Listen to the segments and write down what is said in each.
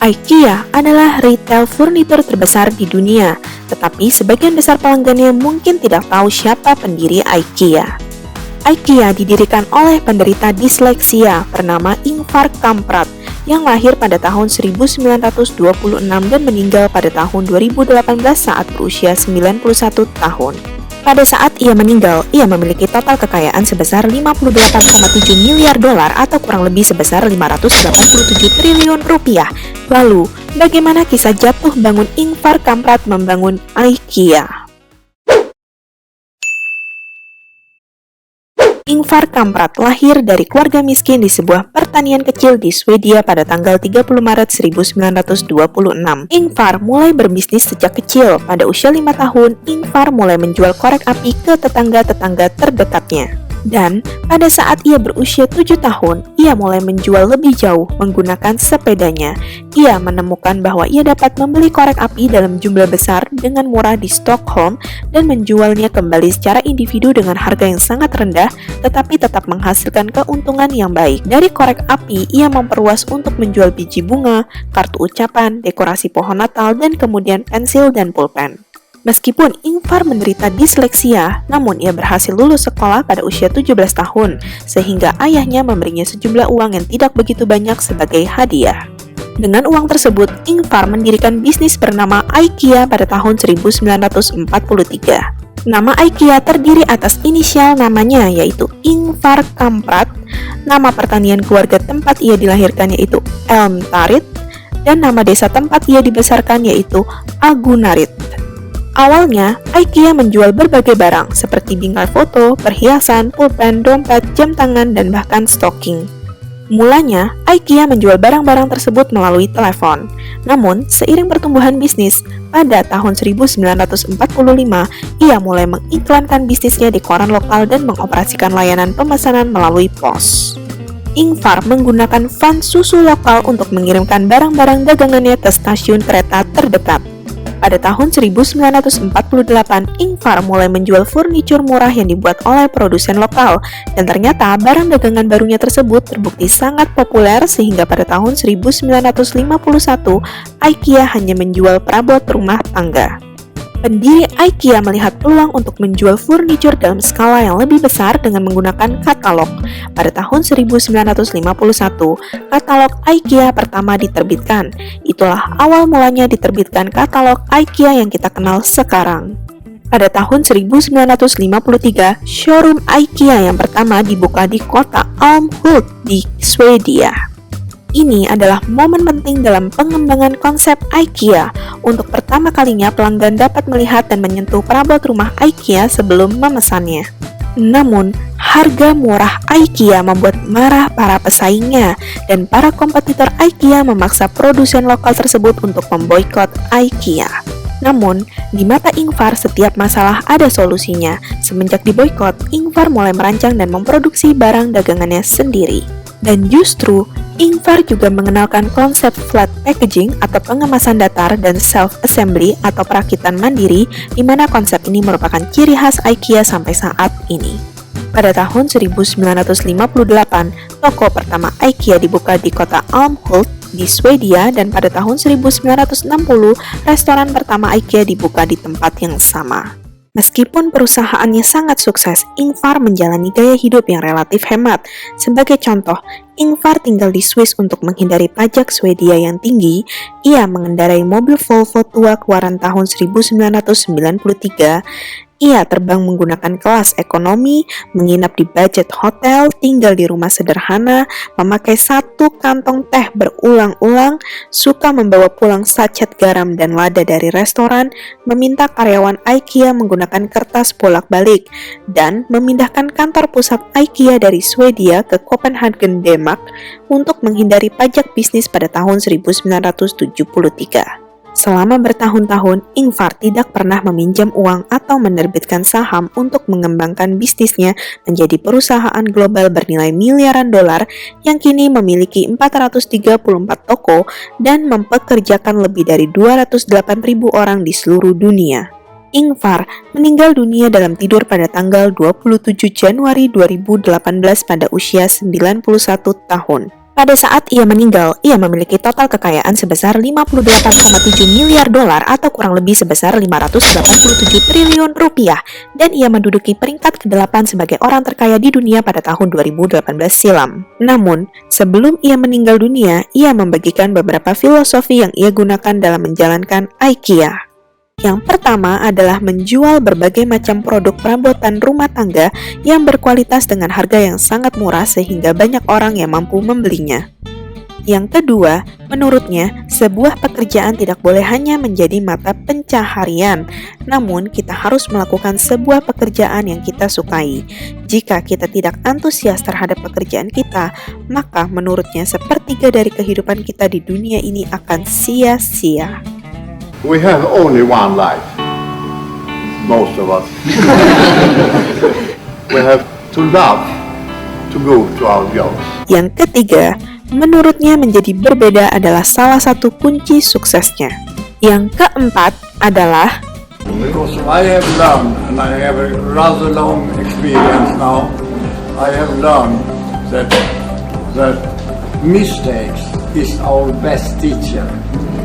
IKEA adalah retail furnitur terbesar di dunia, tetapi sebagian besar pelanggannya mungkin tidak tahu siapa pendiri IKEA. IKEA didirikan oleh penderita disleksia bernama Ingvar Kamprad yang lahir pada tahun 1926 dan meninggal pada tahun 2018 saat berusia 91 tahun. Pada saat ia meninggal, ia memiliki total kekayaan sebesar 58,7 miliar dolar atau kurang lebih sebesar 587 triliun rupiah. Lalu, bagaimana kisah jatuh bangun Ingvar Kamprad membangun IKEA? Ingvar Kamprad lahir dari keluarga miskin di sebuah pertanian kecil di Swedia pada tanggal 30 Maret 1926. Ingvar mulai berbisnis sejak kecil. Pada usia 5 tahun, Ingvar mulai menjual korek api ke tetangga-tetangga terdekatnya. Dan pada saat ia berusia 7 tahun, ia mulai menjual lebih jauh menggunakan sepedanya. Ia menemukan bahwa ia dapat membeli korek api dalam jumlah besar dengan murah di Stockholm dan menjualnya kembali secara individu dengan harga yang sangat rendah, tetapi tetap menghasilkan keuntungan yang baik. Dari korek api, ia memperluas untuk menjual biji bunga, kartu ucapan, dekorasi pohon Natal, dan kemudian pensil dan pulpen. Meskipun Ingvar menderita disleksia, namun ia berhasil lulus sekolah pada usia 17 tahun, sehingga ayahnya memberinya sejumlah uang yang tidak begitu banyak sebagai hadiah. Dengan uang tersebut, Ingvar mendirikan bisnis bernama IKEA pada tahun 1943. Nama IKEA terdiri atas inisial namanya, yaitu Ingvar Kamprad, nama pertanian keluarga tempat ia dilahirkan yaitu Elmtarit, dan nama desa tempat ia dibesarkan yaitu Agunarit. Awalnya, IKEA menjual berbagai barang seperti bingkai foto, perhiasan, pulpen, dompet, jam tangan, dan bahkan stocking. Mulanya, IKEA menjual barang-barang tersebut melalui telepon. Namun, seiring pertumbuhan bisnis, pada tahun 1945, ia mulai mengiklankan bisnisnya di koran lokal dan mengoperasikan layanan pemesanan melalui pos. Ingvar menggunakan van susu lokal untuk mengirimkan barang-barang dagangannya ke stasiun kereta terdekat. Pada tahun 1948, Ingvar mulai menjual furnitur murah yang dibuat oleh produsen lokal, dan ternyata barang dagangan barunya tersebut terbukti sangat populer sehingga pada tahun 1951, IKEA hanya menjual perabot rumah tangga. Pendiri IKEA melihat peluang untuk menjual furnitur dalam skala yang lebih besar dengan menggunakan katalog. Pada tahun 1951, katalog IKEA pertama diterbitkan. Itulah awal mulanya diterbitkan katalog IKEA yang kita kenal sekarang. Pada tahun 1953, showroom IKEA yang pertama dibuka di kota Älmhult di Swedia. Ini adalah momen penting dalam pengembangan konsep IKEA. Untuk pertama kalinya pelanggan dapat melihat dan menyentuh perabot rumah IKEA sebelum memesannya. Namun, harga murah IKEA membuat marah para pesaingnya, dan para kompetitor IKEA memaksa produsen lokal tersebut untuk memboikot IKEA. Namun, di mata Ingvar setiap masalah ada solusinya. Semenjak diboikot, Ingvar mulai merancang dan memproduksi barang dagangannya sendiri. Dan justru, Ingvar juga mengenalkan konsep flat packaging atau pengemasan datar dan self-assembly atau perakitan mandiri, di mana konsep ini merupakan ciri khas IKEA sampai saat ini. Pada tahun 1958, toko pertama IKEA dibuka di kota Älmhult di Swedia, dan pada tahun 1960, restoran pertama IKEA dibuka di tempat yang sama. Meskipun perusahaannya sangat sukses, Ingvar menjalani gaya hidup yang relatif hemat. Sebagai contoh, Ingvar tinggal di Swiss untuk menghindari pajak Swedia yang tinggi. Ia mengendarai mobil Volvo tua keluaran tahun 1993. Ia terbang menggunakan kelas ekonomi, menginap di budget hotel, tinggal di rumah sederhana, memakai satu kantong teh berulang-ulang, suka membawa pulang sachet garam dan lada dari restoran, meminta karyawan IKEA menggunakan kertas bolak-balik, dan memindahkan kantor pusat IKEA dari Swedia ke Copenhagen, Denmark untuk menghindari pajak bisnis pada tahun 1973. Selama bertahun-tahun, Ingvar tidak pernah meminjam uang atau menerbitkan saham untuk mengembangkan bisnisnya menjadi perusahaan global bernilai miliaran dolar yang kini memiliki 434 toko dan mempekerjakan lebih dari 208.000 orang di seluruh dunia. Ingvar meninggal dunia dalam tidur pada tanggal 27 Januari 2018 pada usia 91 tahun. Pada saat ia meninggal, ia memiliki total kekayaan sebesar 58,7 miliar dolar atau kurang lebih sebesar 587 triliun rupiah, dan ia menduduki peringkat ke-8 sebagai orang terkaya di dunia pada tahun 2018 silam. Namun, sebelum ia meninggal dunia, ia membagikan beberapa filosofi yang ia gunakan dalam menjalankan IKEA. Yang pertama adalah menjual berbagai macam produk perabotan rumah tangga yang berkualitas dengan harga yang sangat murah sehingga banyak orang yang mampu membelinya. Yang kedua, menurutnya, sebuah pekerjaan tidak boleh hanya menjadi mata pencaharian, namun kita harus melakukan sebuah pekerjaan yang kita sukai. Jika kita tidak antusias terhadap pekerjaan kita, maka menurutnya sepertiga dari kehidupan kita di dunia ini akan sia-sia. We have only one life, most of us. We have to love to go to our jobs. Yang ketiga, menurutnya menjadi berbeda adalah salah satu kunci suksesnya. Yang keempat adalah Because I have learned, and I have a rather long experience now, I have learned that mistakes is our best teacher.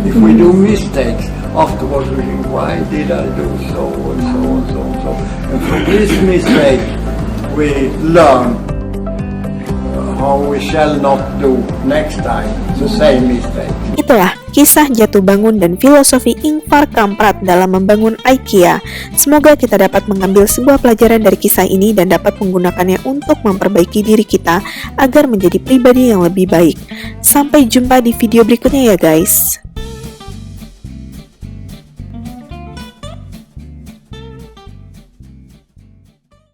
If we do mistakes, afterwards we think, why did I do so and so and so and so? And from this mistake, we learn how we shall not do next time the same mistake. Itulah kisah jatuh bangun dan filosofi Ingvar Kamprad dalam membangun IKEA. Semoga kita dapat mengambil sebuah pelajaran dari kisah ini dan dapat menggunakannya untuk memperbaiki diri kita agar menjadi pribadi yang lebih baik. Sampai jumpa di video berikutnya ya guys.